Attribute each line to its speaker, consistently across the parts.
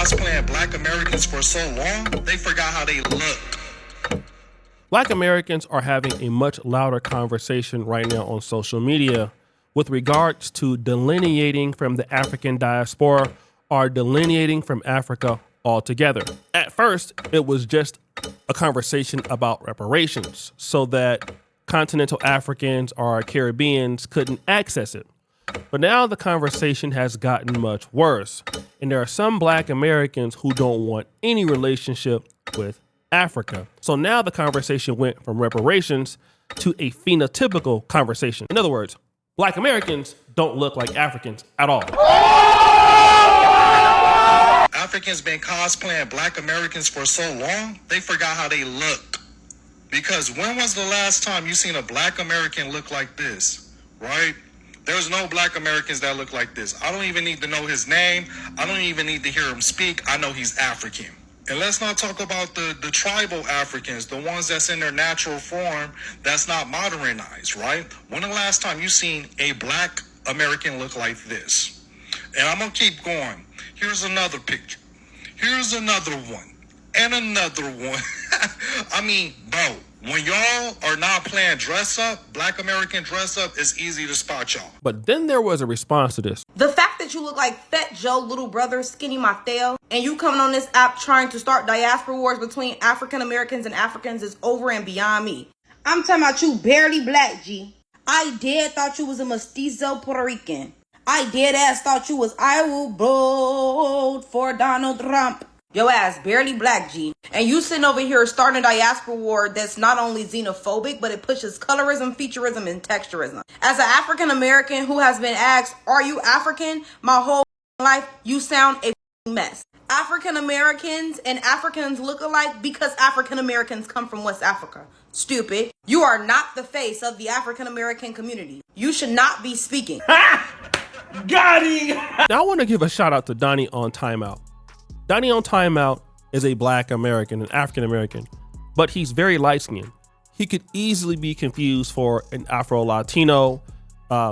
Speaker 1: cosplaying Black Americans for so long, they forgot how they look.
Speaker 2: Black Americans are having a much louder conversation right now on social media with regards to delineating from the African diaspora or delineating from Africa altogether. At first, it was just a conversation about reparations so that continental Africans or Caribbeans couldn't access it. But now the conversation has gotten much worse, and there are some Black Americans who don't want any relationship with Africa. So now the conversation went from reparations to a phenotypical conversation. In other words, Black Americans don't look like Africans at all.
Speaker 1: Africans been cosplaying Black Americans for so long, they forgot how they look. Because when was the last time you seen a Black American look like this, right? There's no Black Americans that look like this. I don't even need to know his name. I don't even need to hear him speak. I know he's African. And let's not talk about the tribal Africans, the ones that's in their natural form, that's not modernized, right? When the last time you seen a Black American look like this? And I'm gonna keep going. Here's another picture. Here's another one. And another one. I mean, bro, when y'all are not playing dress up, Black American dress up, it's easy to spot y'all.
Speaker 2: But then there was a response to this.
Speaker 3: The fact that you look like Fat Joe, little brother, Skinny Mateo, and you coming on this app trying to start diaspora wars between African Americans and Africans is over and beyond me. I'm talking about you barely Black, G. I dead thought you was a mestizo Puerto Rican. I dead ass thought you was I will vote for Donald Trump. Your ass barely Black, G. And you sitting over here starting a diaspora war that's not only xenophobic, but it pushes colorism, featureism, and texturism. As an African American who has been asked, are you African? My whole life, you sound a mess. African Americans and Africans look alike because African Americans come from West Africa. Stupid. You are not the face of the African American community. You should not be speaking.
Speaker 2: Got him! Now I want to give a shout out to Donnie on Timeout. Donnie on Timeout is a Black American, an African American, but he's very light skinned. He could easily be confused for an Afro-Latino,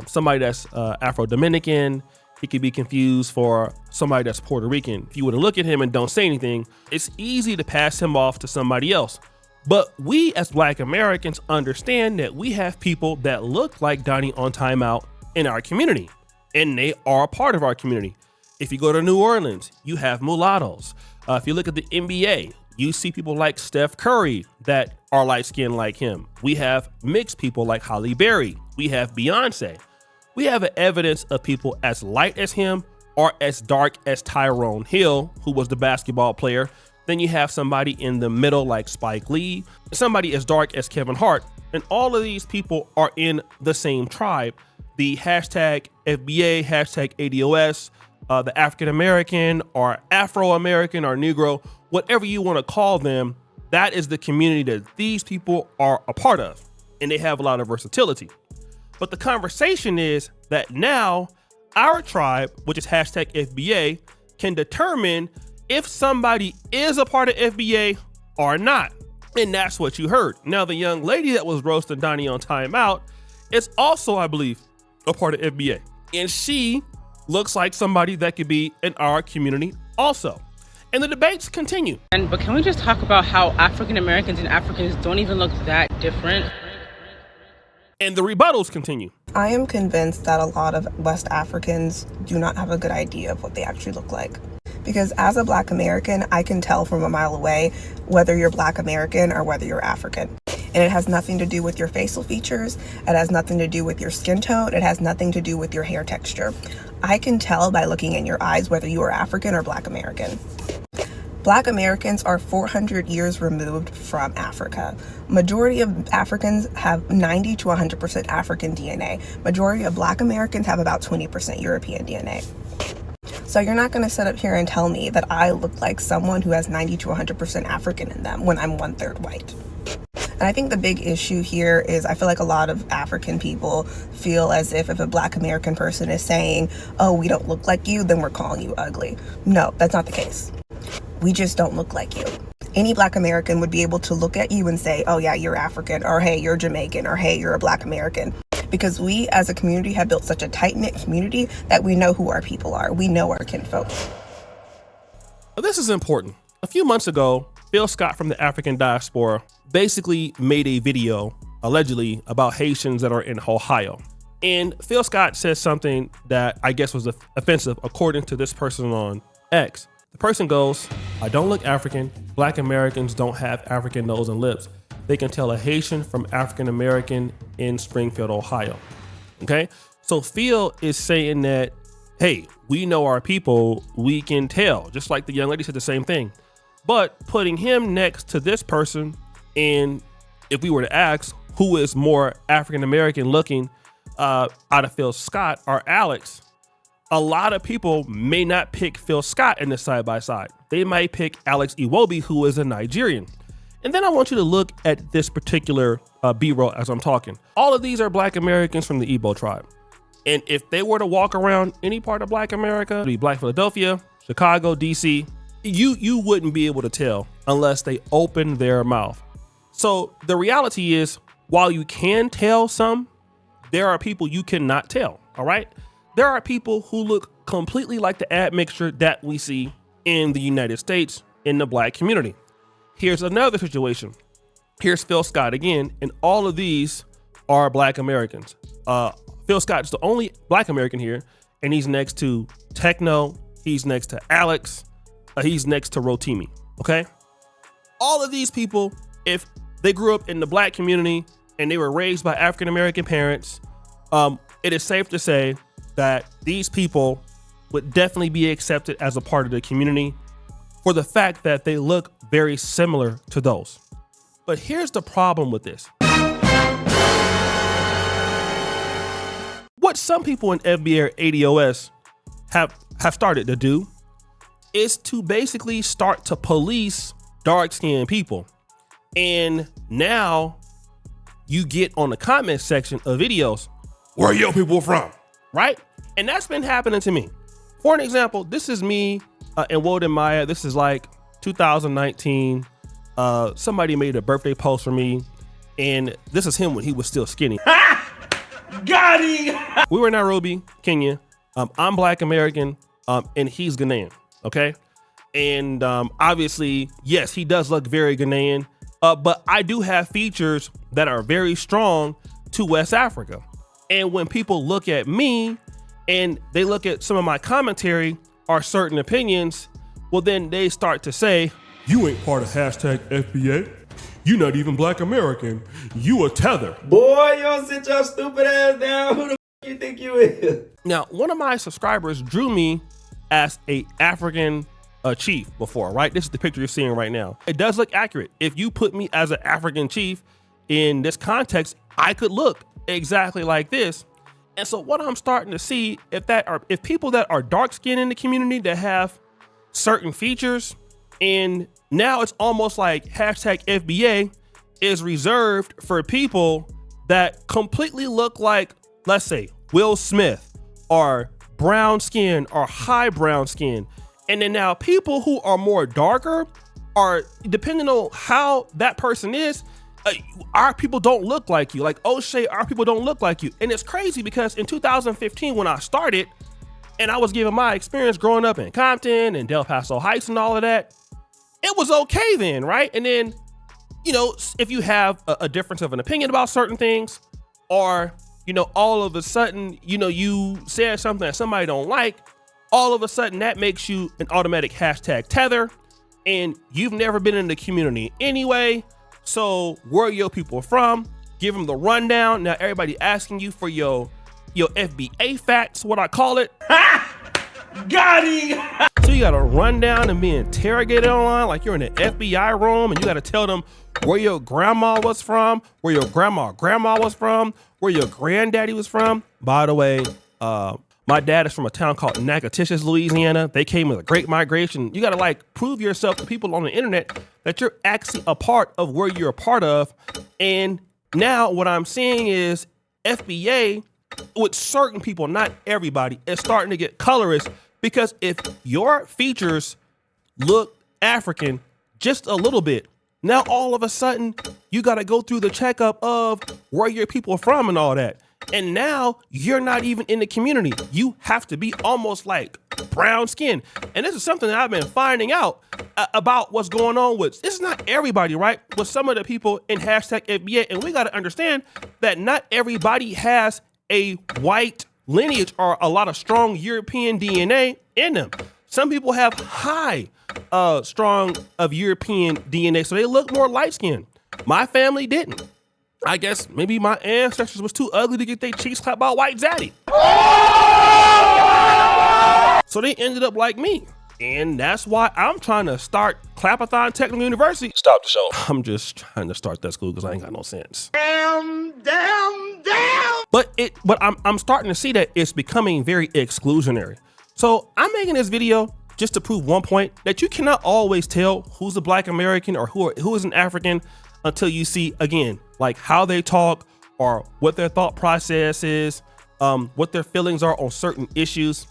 Speaker 2: somebody that's Afro-Dominican. He could be confused for somebody that's Puerto Rican. If you were to look at him and don't say anything, it's easy to pass him off to somebody else. But we as Black Americans understand that we have people that look like Donnie on Timeout in our community, and they are a part of our community. If you go to New Orleans, you have mulattoes. If you look at the NBA, you see people like Steph Curry that are light-skinned like him. We have mixed people like Halle Berry. We have Beyonce. We have evidence of people as light as him or as dark as Tyrone Hill, who was the basketball player. Then you have somebody in the middle like Spike Lee, somebody as dark as Kevin Hart. And all of these people are in the same tribe. The hashtag FBA, hashtag ADOS, the African American or Afro American or Negro, whatever you want to call them, that is the community that these people are a part of. And they have a lot of versatility. But the conversation is that now our tribe, which is hashtag FBA, can determine if somebody is a part of FBA or not. And that's what you heard. Now, the young lady that was roasting Donnie on Timeout is also, I believe, a part of FBA. And she looks like somebody that could be in our community also. And the debates continue.
Speaker 4: But can we just talk about how African Americans and Africans don't even look that different?
Speaker 2: And the rebuttals continue.
Speaker 5: I am convinced that a lot of West Africans do not have a good idea of what they actually look like. Because as a Black American, I can tell from a mile away whether you're Black American or whether you're African. And it has nothing to do with your facial features. It has nothing to do with your skin tone. It has nothing to do with your hair texture. I can tell by looking in your eyes whether you are African or Black American. Black Americans are 400 years removed from Africa. Majority of Africans have 90 to 100% African DNA. Majority of Black Americans have about 20% European DNA. So you're not going to sit up here and tell me that I look like someone who has 90 to 100% African in them when I'm 1/3 white. And I think the big issue here is I feel like a lot of African people feel as if a Black American person is saying, oh, we don't look like you, then we're calling you ugly. No, that's not the case. We just don't look like you. Any Black American would be able to look at you and say, oh yeah, you're African, or hey, you're Jamaican, or hey, you're a Black American. Because we as a community have built such a tight-knit community that we know who our people are. We know our kinfolk.
Speaker 2: This is important. A few months ago, Phil Scott from the African diaspora basically made a video, allegedly, about Haitians that are in Ohio. And Phil Scott says something that I guess was offensive, according to this person on X. The person goes, "I don't look African. Black Americans don't have African nose and lips. They can tell a Haitian from African American in Springfield, Ohio." Okay? So Phil is saying that, hey, we know our people, we can tell, just like the young lady said the same thing. But putting him next to this person, and if we were to ask who is more African American looking out of Phil Scott or Alex, a lot of people may not pick Phil Scott in the side by side. They might pick Alex Iwobi, who is a Nigerian. And then I want you to look at this particular B-roll as I'm talking. All of these are Black Americans from the Igbo tribe. And if they were to walk around any part of Black America, be Black Philadelphia, Chicago, DC, you wouldn't be able to tell unless they open their mouth. So the reality is, while you can tell some, there are people you cannot tell, all right? There are people who look completely like the admixture that we see in the United States in the Black community. Here's another situation. Here's Phil Scott again, and all of these are Black Americans. Phil Scott is the only Black American here, and he's next to Techno, he's next to Alex, he's next to Rotimi, okay? All of these people, if they grew up in the Black community and they were raised by African American parents, it is safe to say that these people would definitely be accepted as a part of the community for the fact that they look very similar to those. But here's the problem with this. What some people in FBA or ADOS have started to do is to basically start to police dark-skinned people. And now you get on the comment section of videos, "Where are your people from?" Right? And that's been happening to me. For an example, this is me and Woden Maya. This is like 2019. Somebody made a birthday post for me, and this is him when he was still skinny. Got him! We were in Nairobi, Kenya. I'm Black American, and he's Ghanaian, okay? And obviously, yes, he does look very Ghanaian, but I do have features that are very strong to West Africa. And when people look at me and they look at some of my commentary or certain opinions, well, then they start to say, "You ain't part of hashtag FBA. You not even Black American. You a tether."
Speaker 6: Boy, y'all sit your stupid ass down. Who the f you think you is?
Speaker 2: Now, one of my subscribers drew me as a African chief before, right? This is the picture you're seeing right now. It does look accurate. If you put me as an African chief in this context, I could look exactly like this. And so what I'm starting to see, if people that are dark skinned in the community that have certain features, and now it's almost like hashtag FBA is reserved for people that completely look like, let's say, Will Smith, or brown skin or high brown skin. And then now people who are more darker are, depending on how that person is, our people don't look like you. Like O'Shea, our people don't look like you. And it's crazy because in 2015, when I started and I was giving my experience growing up in Compton and Del Paso Heights and all of that, it was okay then, right? And then, you know, if you have a difference of an opinion about certain things, or, you know, all of a sudden, you know, you said something that somebody don't like, all of a sudden that makes you an automatic hashtag tether, and you've never been in the community anyway. So where are your people from? Give them the rundown. Now everybody asking you for your FBA facts, what I call it. Got him! So you gotta run down and be interrogated online like you're in an FBI room, and you gotta tell them where your grandma was from, where your grandma was from, where your granddaddy was from. By the way, my dad is from a town called Natchitoches, Louisiana. They came with a great migration. You gotta like prove yourself to people on the internet that you're actually a part of where you're a part of. And now what I'm seeing is FBA with certain people, not everybody, is starting to get colorist, because if your features look African just a little bit, now all of a sudden you got to go through the checkup of where your people are from and all that. And now you're not even in the community. You have to be almost like brown skin. And this is something that I've been finding out about what's going on with. This is not everybody, right? With some of the people in hashtag FBA. And we got to understand that not everybody has a white lineage or a lot of strong European DNA in them. Some people have high, strong of European DNA, so they look more light skinned. My family didn't. I guess maybe my ancestors was too ugly to get their cheeks clapped by a white zaddy. So they ended up like me. And that's why I'm trying to start Clapathon Technical University. Stop the show. I'm just trying to start that school because I ain't got no sense. Damn. But I'm starting to see that it's becoming very exclusionary. So I'm making this video just to prove one point, that you cannot always tell who's a Black American or who is an African until you see, again, like how they talk or what their thought process is, what their feelings are on certain issues.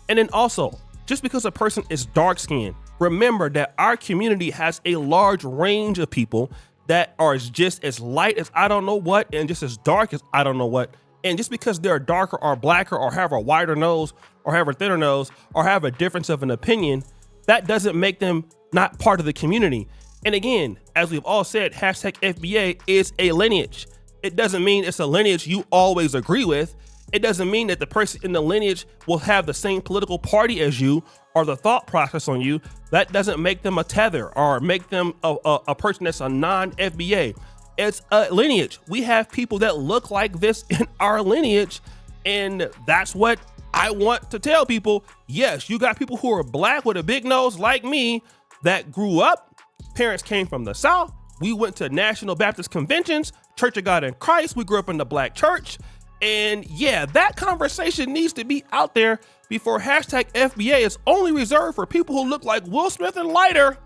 Speaker 2: And then also, just because a person is dark skinned, remember that our community has a large range of people that are just as light as I don't know what and just as dark as I don't know what. And just because they're darker or blacker or have a wider nose or have a thinner nose or have a difference of an opinion, that doesn't make them not part of the community. And again, as we've all said, hashtag FBA is a lineage. It doesn't mean it's a lineage you always agree with. It doesn't mean that the person in the lineage will have the same political party as you or the thought process on you. That doesn't make them a tether or make them a person that's a non-FBA. It's a lineage. We have people that look like this in our lineage, and that's what I want to tell people. Yes, you got people who are Black with a big nose like me that grew up. Parents came from the South. We went to National Baptist conventions, Church of God in Christ. We grew up in the Black church. And yeah, that conversation needs to be out there before hashtag FBA is only reserved for people who look like Will Smith and lighter.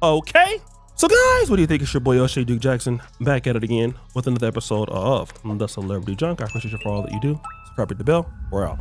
Speaker 2: Okay? So guys, what do you think? It's your boy O'Shea Duke Jackson back at it again with another episode of The Celebrity Junk. I appreciate you for all that you do. Subscribe, hit the bell. We're out.